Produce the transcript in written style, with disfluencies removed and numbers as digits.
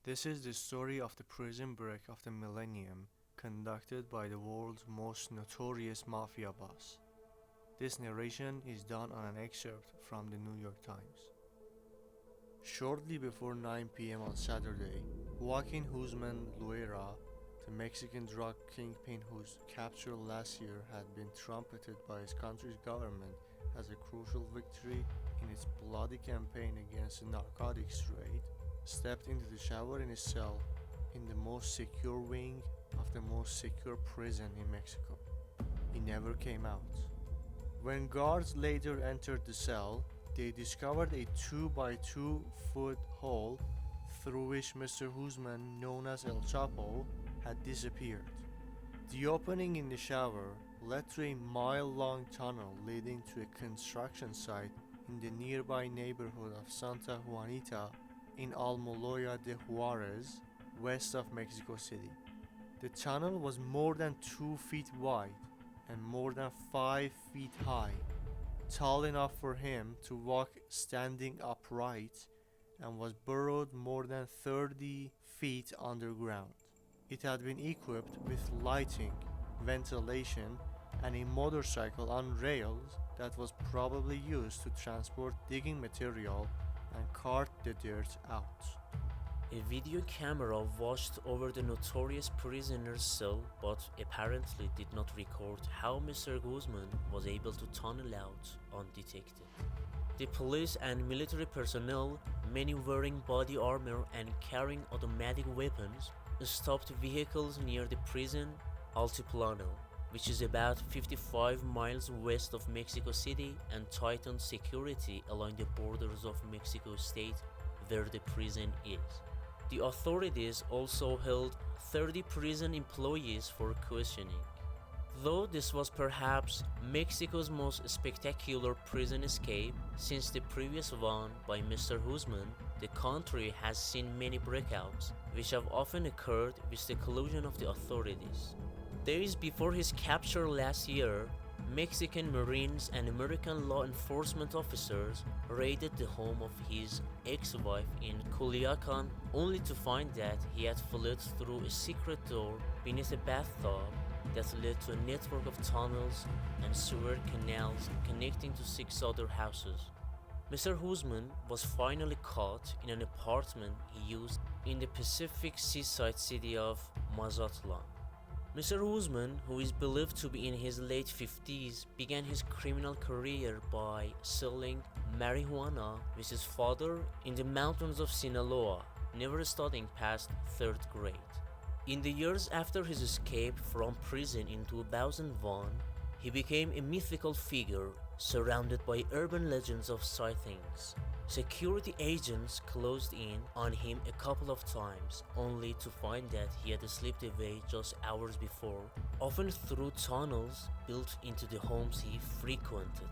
This is the story of the prison break of the millennium conducted by the world's most notorious mafia boss. This narration is done on an excerpt from the New York Times. Shortly before 9 p.m. on Saturday, Joaquin Guzman Loera, the Mexican drug kingpin whose capture last year had been trumpeted by his country's government as a crucial victory in its bloody campaign against the narcotics trade, stepped into the shower in his cell in the most secure wing of the most secure prison in Mexico. He never came out. When guards later entered the cell, they discovered a 2 by 2 foot hole through which Mr. Guzman, known as El Chapo, had disappeared. The opening in the shower led to a mile-long tunnel leading to a construction site in the nearby neighborhood of Santa Juanita in Almoloya de Juarez, west of Mexico City. The tunnel was more than 2 feet wide and more than 5 feet high, tall enough for him to walk standing upright, and was burrowed more than 30 feet underground. It had been equipped with lighting, ventilation, and a motorcycle on rails that was probably used to transport digging material and cart the dirt out. A video camera watched over the notorious prisoner's cell but apparently did not record how Mr. Guzman was able to tunnel out undetected. The police and military personnel, many wearing body armor and carrying automatic weapons, stopped vehicles near the prison Altiplano, which is about 55 miles west of Mexico City, and tightened security along the borders of Mexico State where the prison is. The authorities also held 30 prison employees for questioning. Though this was perhaps Mexico's most spectacular prison escape since the previous one by Mr. Guzman, the country has seen many breakouts, which have often occurred with the collusion of the authorities. Days before his capture last year, Mexican Marines and American law enforcement officers raided the home of his ex-wife in Culiacan, only to find that he had fled through a secret door beneath a bathtub that led to a network of tunnels and sewer canals connecting to 6 other houses. Mr. Guzman was finally caught in an apartment he used in the Pacific seaside city of Mazatlan. Mr. Guzman, who is believed to be in his late 50s, began his criminal career by selling marijuana with his father in the mountains of Sinaloa, never studying past 3rd grade. In the years after his escape from prison in 2001, he became a mythical figure surrounded by urban legends of sightings. Security agents closed in on him a couple of times, only to find that he had slipped away just hours before, often through tunnels built into the homes he frequented.